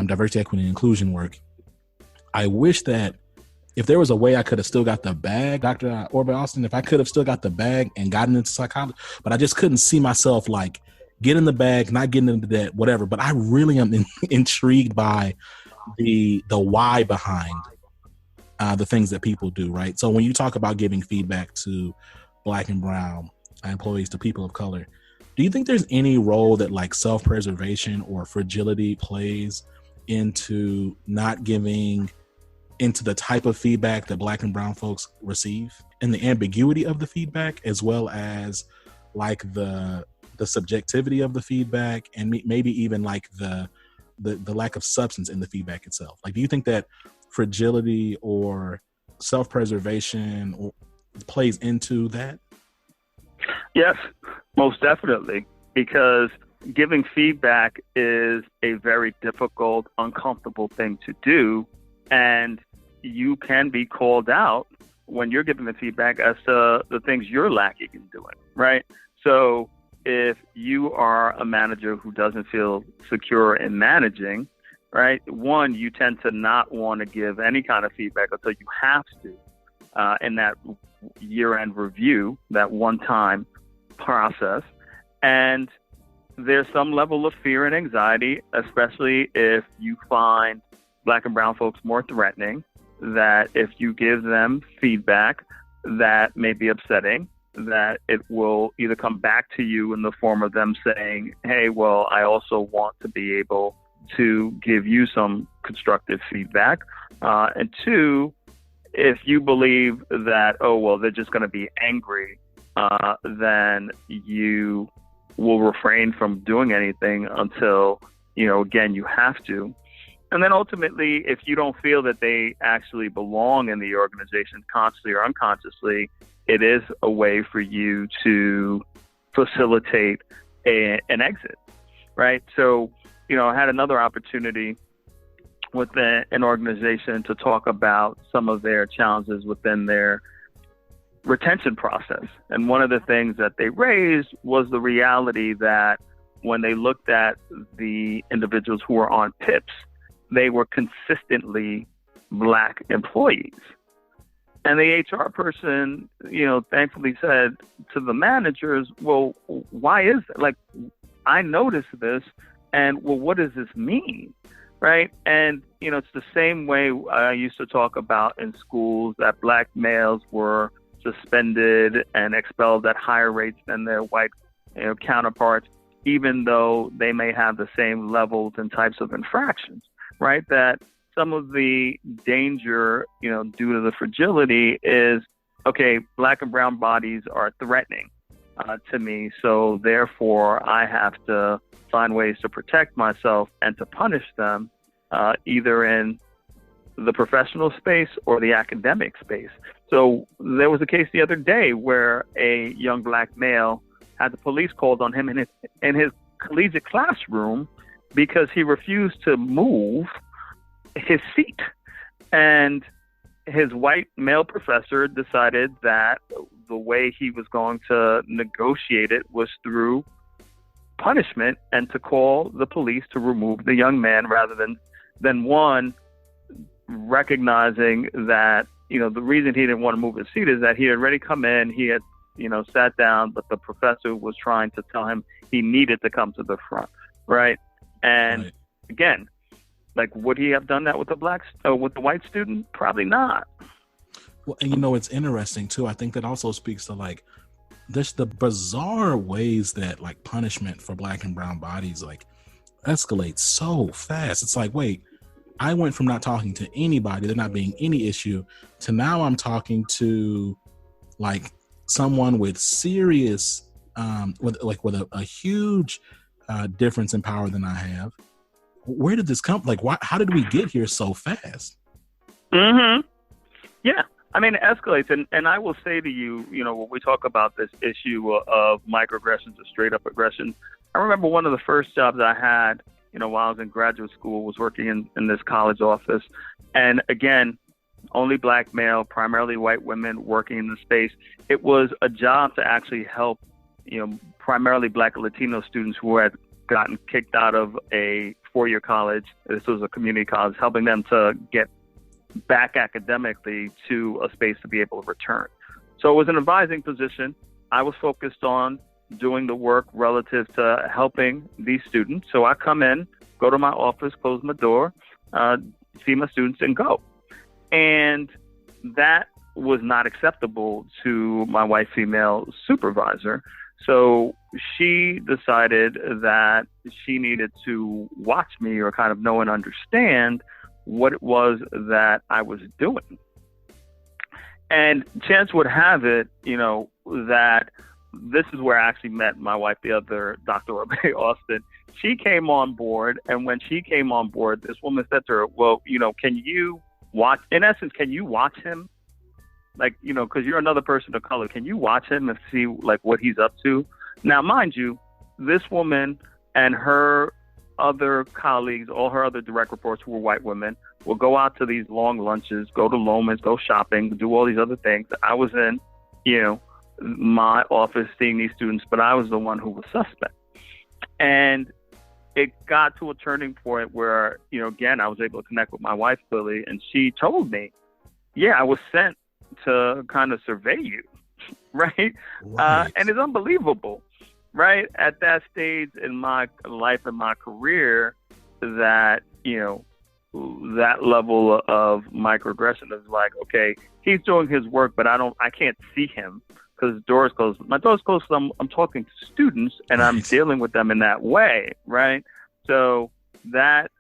diversity, equity, and inclusion work, I wish that if there was a way I could have still got the bag, Dr. Orbé-Austin, if I could have still got the bag and gotten into psychology, but I just couldn't see myself like get in the bag, not getting into that, whatever. But I really am intrigued by the why behind the things that people do, right? So when you talk about giving feedback to Black and Brown employees, to people of color, do you think there's any role that like self-preservation or fragility plays into not giving into the type of feedback that Black and Brown folks receive, and the ambiguity of the feedback, as well as like the subjectivity of the feedback, and maybe even like the the lack of substance in the feedback itself? Like, do you think that fragility or self-preservation plays into that? Yes, most definitely, because giving feedback is a very difficult, uncomfortable thing to do, and you can be called out when you're giving the feedback as to the things you're lacking in doing, right? So if you are a manager who doesn't feel secure in managing, right, one, you tend to not want to give any kind of feedback until you have to in that year-end review, that one-time process. And there's some level of fear and anxiety, especially if you find Black and brown folks more threatening, that if you give them feedback that may be upsetting, that it will either come back to you in the form of them saying, hey, well, I also want to be able to give you some constructive feedback. And two, if you believe that, oh, well, they're just going to be angry, then you will refrain from doing anything until, again, you have to. And then ultimately, if you don't feel that they actually belong in the organization consciously or unconsciously, it is a way for you to facilitate an exit, right? So, I had another opportunity with an organization to talk about some of their challenges within their retention process. And one of the things that they raised was the reality that when they looked at the individuals who were on PIPs, they were consistently Black employees. And the HR person, thankfully said to the managers, well, why is that? Like, I noticed this, and well, what does this mean? Right? And, it's the same way I used to talk about in schools that Black males were suspended and expelled at higher rates than their white counterparts, even though they may have the same levels and types of infractions, right? That some of the danger, due to the fragility is, okay, Black and brown bodies are threatening to me, so therefore I have to find ways to protect myself and to punish them, either in the professional space or the academic space. So there was a case the other day where a young Black male had the police called on him in his collegiate classroom because he refused to move his seat. And his white male professor decided that the way he was going to negotiate it was through punishment and to call the police to remove the young man rather than one, recognizing that, the reason he didn't want to move his seat is that he had already come in, he had, sat down, but the professor was trying to tell him he needed to come to the front, right? And Right. Again, like, would he have done that with with the white student? Probably not. Well, and it's interesting too. I think that also speaks to like just the bizarre ways that like punishment for Black and brown bodies like escalates so fast. It's like, wait, I went from not talking to anybody, there not being any issue, to now I'm talking to like someone with serious, with a huge difference in power than I have. Where did this come? Like, why? How did we get here so fast? Mm-hmm. Yeah. I mean, it escalates. And I will say to you, when we talk about this issue of microaggressions or straight up aggression, I remember one of the first jobs I had, while I was in graduate school, was working in this college office. And again, only Black male, primarily white women working in the space. It was a job to actually help, primarily Black and Latino students who had gotten kicked out of a four-year college. This was a community college, helping them to get back academically to a space to be able to return. So it was an advising position. I was focused on doing the work relative to helping these students. So I come in, go to my office, close my door, see my students, and go. And that was not acceptable to my white female supervisor. So she decided that she needed to watch me or kind of know and understand what it was that I was doing. And chance would have it, that this is where I actually met my wife, the other Dr. Orbé-Austin. She came on board, and when she came on board, this woman said to her, well, can you watch, in essence, can you watch him? Like, because you're another person of color, can you watch him and see, like, what he's up to? Now, mind you, this woman and her other colleagues, all her other direct reports who were white women, will go out to these long lunches, go to Lomas, go shopping, do all these other things. I was in, my office seeing these students, but I was the one who was suspect. And it got to a turning point where, again, I was able to connect with my wife, Lily, and she told me, yeah, I was sent to kind of survey you, right? And it's unbelievable, right? At that stage in my life and my career, that, that level of microaggression is like, okay, he's doing his work, but I can't see him because doors closed. My door's closed, so I'm talking to students and I'm dealing with them in that way, right? So that,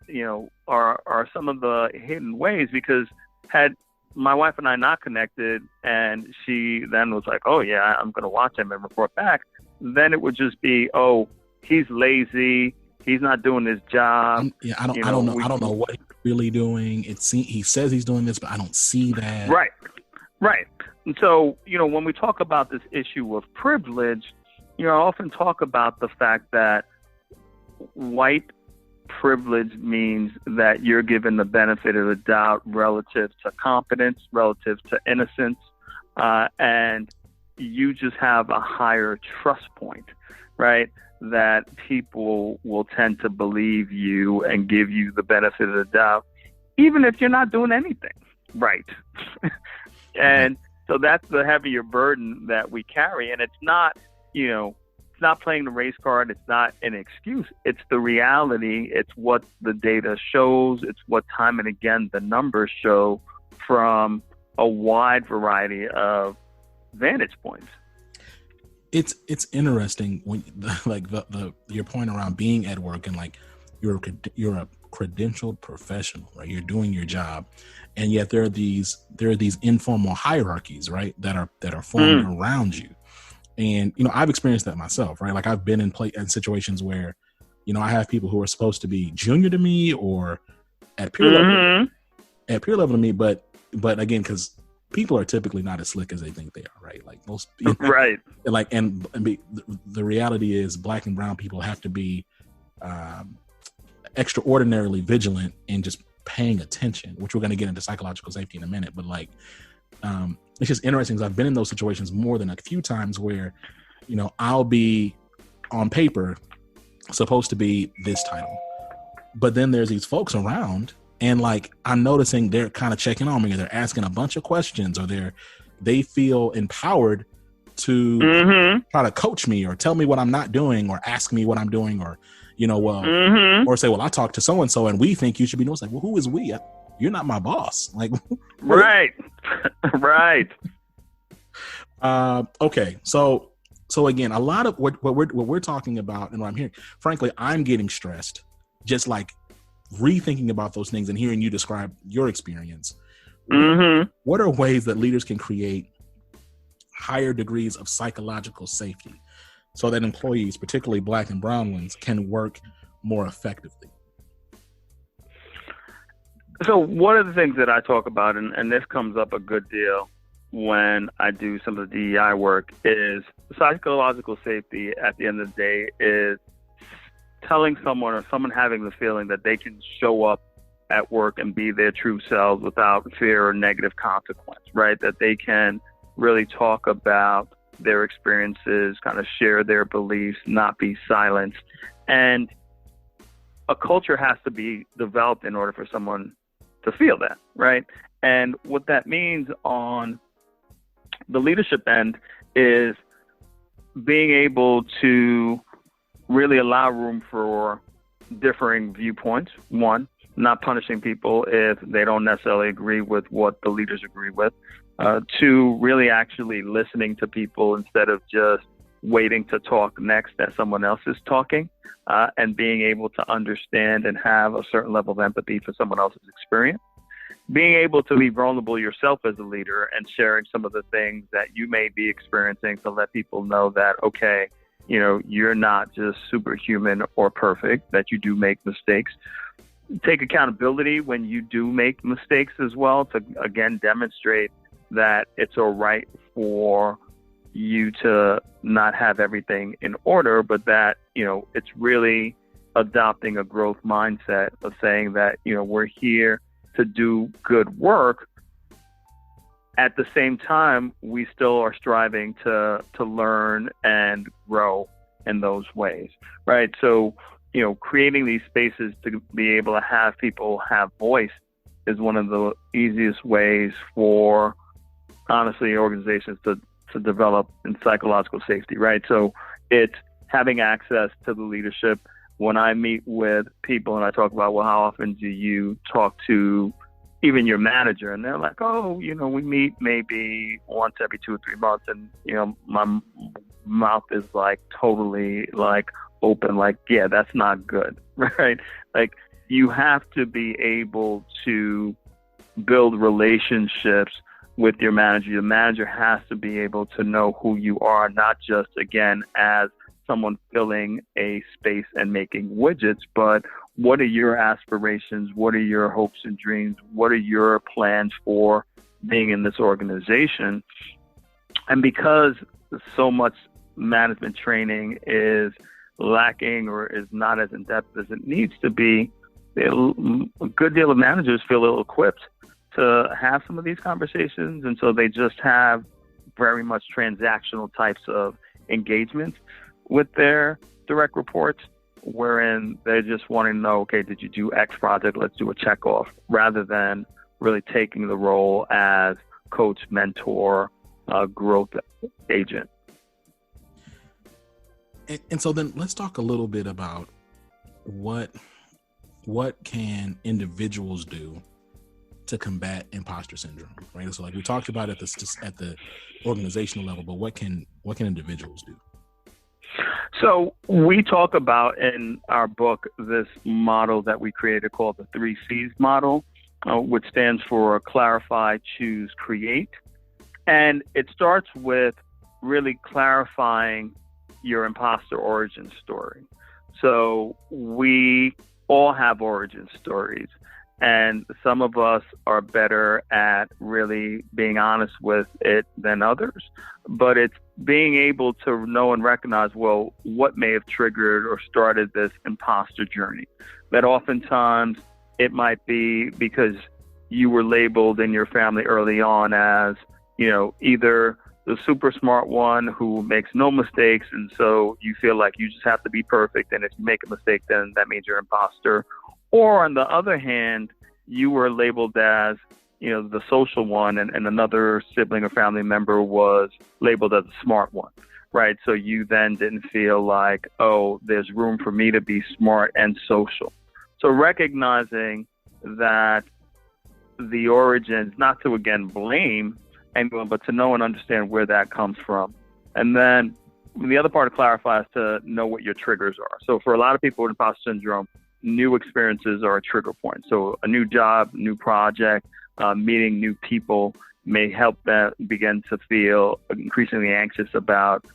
are some of the hidden ways, because had my wife and I not connected and she then was like, oh yeah, I'm going to watch him and report back, then it would just be, oh, he's lazy, he's not doing his job. I don't know what he's really doing. He says he's doing this, but I don't see that. Right. And so, when we talk about this issue of privilege, I often talk about the fact that white privilege means that you're given the benefit of the doubt relative to competence, relative to innocence, and you just have a higher trust point, right? That people will tend to believe you and give you the benefit of the doubt, even if you're not doing anything right. And so that's the heavier burden that we carry. And it's not, it's not playing the race card. It's not an excuse. It's the reality. It's what the data shows. It's what time and again the numbers show from a wide variety of vantage points. It's interesting when your point around being at work and like you're a credentialed professional, right? You're doing your job, and yet there are these informal hierarchies, right? That are forming around you. And, I've experienced that myself, right? Like I've been in situations where, I have people who are supposed to be junior to me or at peer level to me. But again, cause people are typically not as slick as they think they are, right? Like most, right. And the reality is Black and brown people have to be, extraordinarily vigilant and just paying attention, which we're going to get into psychological safety in a minute. But it's just interesting because I've been in those situations more than a few times where, I'll be on paper supposed to be this title, but then there's these folks around and I'm noticing they're kind of checking on me, or they're asking a bunch of questions, or they feel empowered to try to coach me or tell me what I'm not doing or ask me what I'm doing, or, or say, well, I talked to so-and-so and we think you should be doing. It's like, well, who is we? You're not my boss. Like, right. Right. Okay. So again, a lot of what we're talking about and what I'm hearing, frankly, I'm getting stressed, just like rethinking about those things and hearing you describe your experience. What are ways that leaders can create higher degrees of psychological safety so that employees, particularly Black and brown ones, can work more effectively? So one of the things that I talk about, and this comes up a good deal when I do some of the DEI work, is psychological safety at the end of the day is telling someone, or someone having the feeling that they can show up at work and be their true selves without fear or negative consequence, right? That they can really talk about their experiences, kind of share their beliefs, not be silenced. And a culture has to be developed in order for someone to feel that, right? And what that means on the leadership end is being able to really allow room for differing viewpoints. One, not punishing people if they don't necessarily agree with what the leaders agree with. Two, really actually listening to people instead of just waiting to talk next as someone else is talking, and being able to understand and have a certain level of empathy for someone else's experience. being able to be vulnerable yourself as a leader and sharing some of the things that you may be experiencing to let people know that, okay, you're not just superhuman or perfect, that you do make mistakes. Take accountability when you do make mistakes as well, to again demonstrate that it's all right for you to not have everything in order, but that it's really adopting a growth mindset of saying that we're here to do good work. At the same time, we still are striving to learn and grow in those ways, right? So creating these spaces to be able to have people have voice is one of the easiest ways for, honestly, organizations to develop in psychological safety, right? So it's having access to the leadership. When I meet with people and I talk about, well, how often do you talk to even your manager? And they're like, oh, we meet maybe once every 2 or 3 months. And, my mouth is like totally like open, like, yeah, that's not good, right? Like, you have to be able to build relationships with your manager. Your manager has to be able to know who you are, not just, again, as someone filling a space and making widgets, but what are your aspirations? What are your hopes and dreams? What are your plans for being in this organization? And because so much management training is lacking or is not as in-depth as it needs to be, a good deal of managers feel ill-equipped to have some of these conversations. And so they just have very much transactional types of engagements with their direct reports, wherein they're just wanting to know, okay, did you do X project? Let's do a check off, rather than really taking the role as coach, mentor, growth agent. And so then let's talk a little bit about what can individuals do to combat imposter syndrome, right? So like we talked about at the organizational level, but what can individuals do? So we talk about in our book this model that we created called the 3 C's model, which stands for clarify, choose, create. And it starts with really clarifying your imposter origin story. So we all have origin stories, and some of us are better at really being honest with it than others. But it's being able to know and recognize, well, what may have triggered or started this imposter journey. That oftentimes it might be because you were labeled in your family early on as, either the super smart one who makes no mistakes, and so you feel like you just have to be perfect, and if you make a mistake, then that means you're an imposter. Or on the other hand, you were labeled as, the social one, and another sibling or family member was labeled as the smart one, right? So you then didn't feel like, oh, there's room for me to be smart and social. So recognizing that the origins, not to again blame anyone, but to know and understand where that comes from. And then the other part of clarify is to know what your triggers are. So for a lot of people with imposter syndrome, new experiences are a trigger point. So a new job, new project, meeting new people may help them begin to feel increasingly anxious about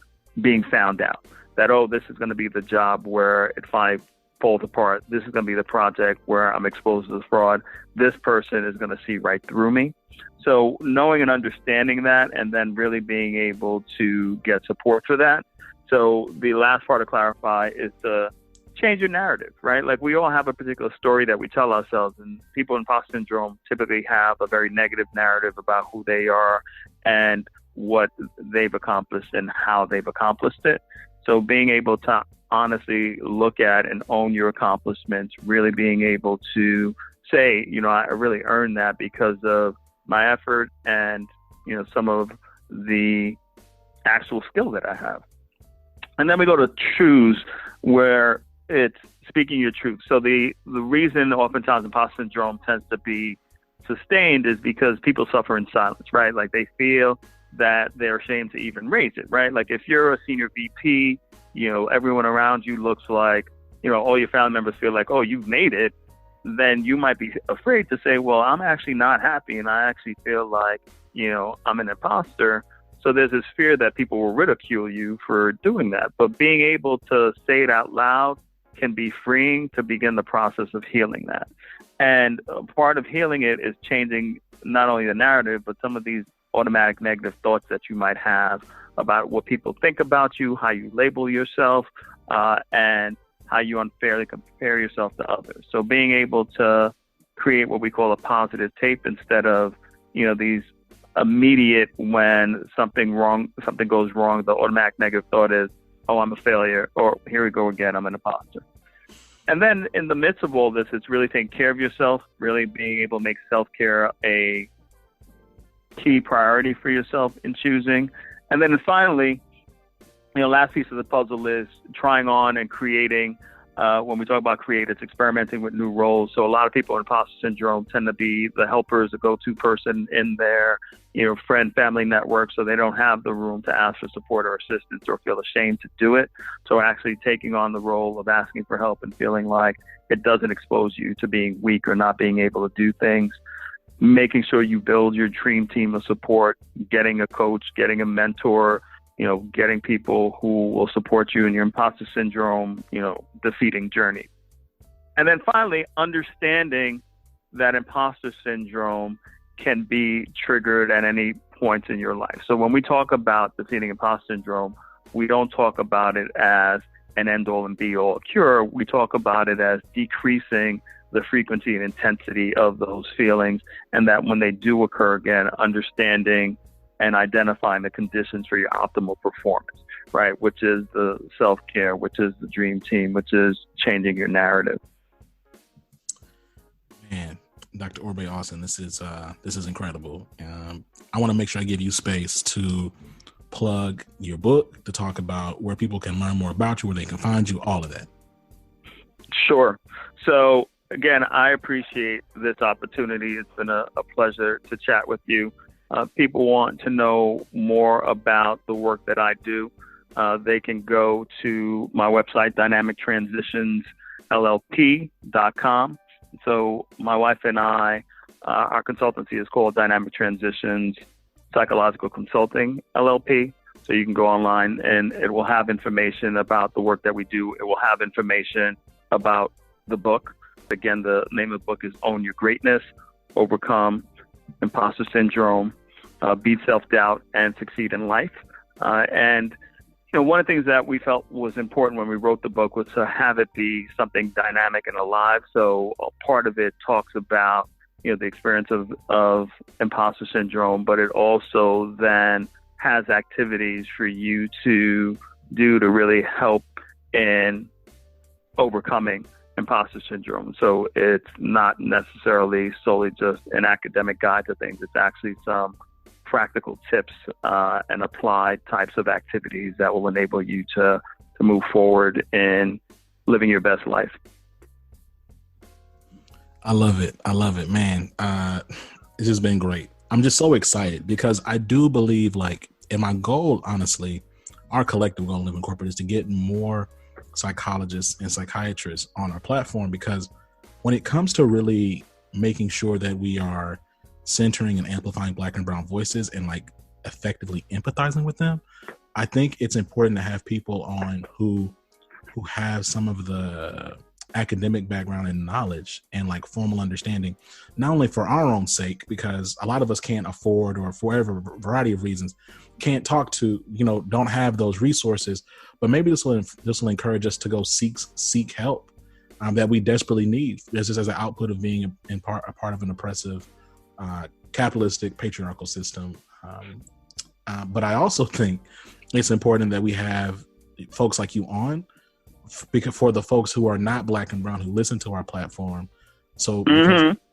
being found out. That, oh, this is going to be the job where if I falls apart, this is going to be the project where I'm exposed to the fraud. This person is going to see right through me. So knowing and understanding that, and then really being able to get support for that. So the last part of clarify is to change your narrative, right? Like we all have a particular story that we tell ourselves, and people with imposter syndrome typically have a very negative narrative about who they are and what they've accomplished and how they've accomplished it. So being able to honestly look at and own your accomplishments, really being able to say, I really earned that because of my effort and, some of the actual skill that I have. And then we go to choose, where it's speaking your truth. So the reason oftentimes imposter syndrome tends to be sustained is because people suffer in silence, right? Like they feel that they're ashamed to even raise it, right? Like if you're a senior VP, everyone around you looks like, all your family members feel like, oh, you've made it. then you might be afraid to say, well, I'm actually not happy and I actually feel like, I'm an imposter. So there's this fear that people will ridicule you for doing that. But being able to say it out loud can be freeing to begin the process of healing that. And part of healing it is changing not only the narrative, but some of these automatic negative thoughts that you might have about what people think about you, how you label yourself, and how you unfairly compare yourself to others. So being able to create what we call a positive tape instead of, these immediate, when something goes wrong, the automatic negative thought is, oh, I'm a failure, or here we go again, I'm an imposter. And then in the midst of all this, it's really taking care of yourself, really being able to make self-care a key priority for yourself in choosing. And then finally, last piece of the puzzle is trying on and creating. When we talk about create, it's experimenting with new roles. So a lot of people with imposter syndrome tend to be the helpers, the go-to person in their, friend, family network. So they don't have the room to ask for support or assistance or feel ashamed to do it. So actually taking on the role of asking for help and feeling like it doesn't expose you to being weak or not being able to do things. Making sure you build your dream team of support, getting a coach, getting a mentor, getting people who will support you in your imposter syndrome, defeating journey. And then finally, understanding that imposter syndrome can be triggered at any point in your life. So when we talk about defeating imposter syndrome, we don't talk about it as an end-all and be-all cure. We talk about it as decreasing the frequency and intensity of those feelings, and that when they do occur again, understanding and identifying the conditions for your optimal performance, right? Which is the self-care, which is the dream team, which is changing your narrative. Man, Dr. Orbé-Austin, this is incredible. I want to make sure I give you space to plug your book, to talk about where people can learn more about you, where they can find you, all of that. Sure. So again, I appreciate this opportunity. It's been a pleasure to chat with you. People want to know more about the work that I do. They can go to my website, dynamictransitionsllp.com. So my wife and I, our consultancy is called Dynamic Transitions Psychological Consulting, LLP. So you can go online and it will have information about the work that we do. It will have information about the book. Again, the name of the book is Own Your Greatness, Overcome Imposter Syndrome, Beat Self-Doubt, and Succeed in Life. And one of the things that we felt was important when we wrote the book was to have it be something dynamic and alive. So a part of it talks about, the experience of imposter syndrome, but it also then has activities for you to do to really help in overcoming imposter syndrome. So it's not necessarily solely just an academic guide to things. It's actually some practical tips and applied types of activities that will enable you to move forward in living your best life. I love it, man. It's just been great. I'm just so excited because I do believe, and my goal, honestly, our collective goal, Live in Corporate, is to get more psychologists and psychiatrists on our platform, because when it comes to really making sure that we are centering and amplifying Black and brown voices and effectively empathizing with them, I think it's important to have people on who have some of the academic background and knowledge and formal understanding, not only for our own sake, because a lot of us can't afford, or for whatever variety of reasons, can't talk to, don't have those resources, but maybe this will encourage us to go seek help that we desperately need. This is as an output of being a part of an oppressive, capitalistic, patriarchal system. But I also think it's important that we have folks like you on, because for the folks who are not Black and brown who listen to our platform. So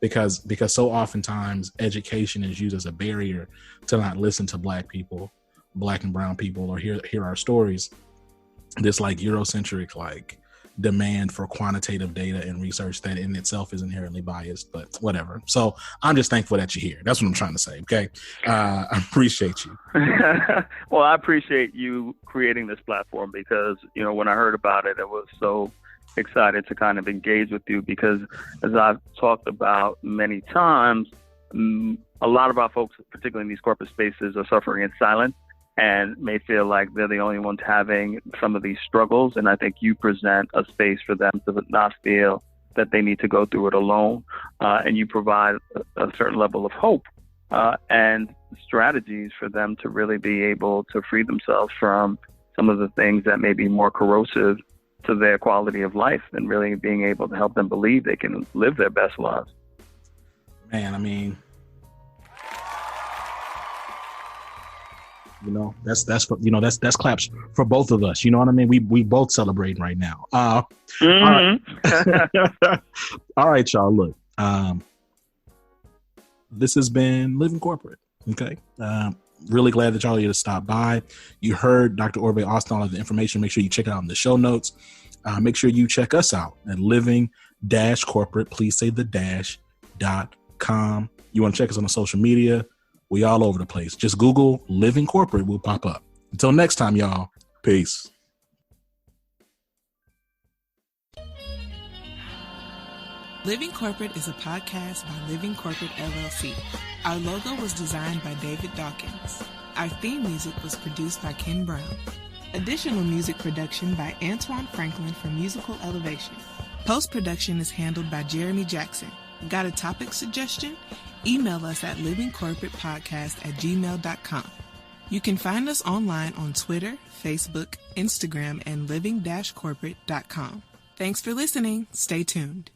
because so oftentimes education is used as a barrier to not listen to Black people, Black and brown people, or hear our stories. This Eurocentric demand for quantitative data and research that in itself is inherently biased, but whatever. So I'm just thankful that you're here. That's what I'm trying to say. Okay. I appreciate you. Well, I appreciate you creating this platform because, when I heard about it, it was so excited to kind of engage with you because, as I've talked about many times, a lot of our folks, particularly in these corporate spaces, are suffering in silence and may feel like they're the only ones having some of these struggles. And I think you present a space for them to not feel that they need to go through it alone. And you provide a certain level of hope and strategies for them to really be able to free themselves from some of the things that may be more corrosive to their quality of life, and really being able to help them believe they can live their best lives. Man, I mean, that's claps for both of us. You know what I mean? We both celebrating right now. All right, y'all. Look, this has been Living Corporate. Okay. Really glad that y'all are here to stop by. You heard Dr. Orbé-Austin, all of the information. Make sure you check it out in the show notes. Make sure you check us out at living-corporate. Please say the .com. You want to check us on the social media? We all over the place. Just Google Living Corporate, will pop up. Until next time, y'all. Peace. Living Corporate is a podcast by Living Corporate LLC. Our logo was designed by David Dawkins. Our theme music was produced by Ken Brown. Additional music production by Antoine Franklin for Musical Elevation. Post-production is handled by Jeremy Jackson. Got a topic suggestion? Email us at livingcorporatepodcast@gmail.com. You can find us online on Twitter, Facebook, Instagram, and living-corporate.com. Thanks for listening. Stay tuned.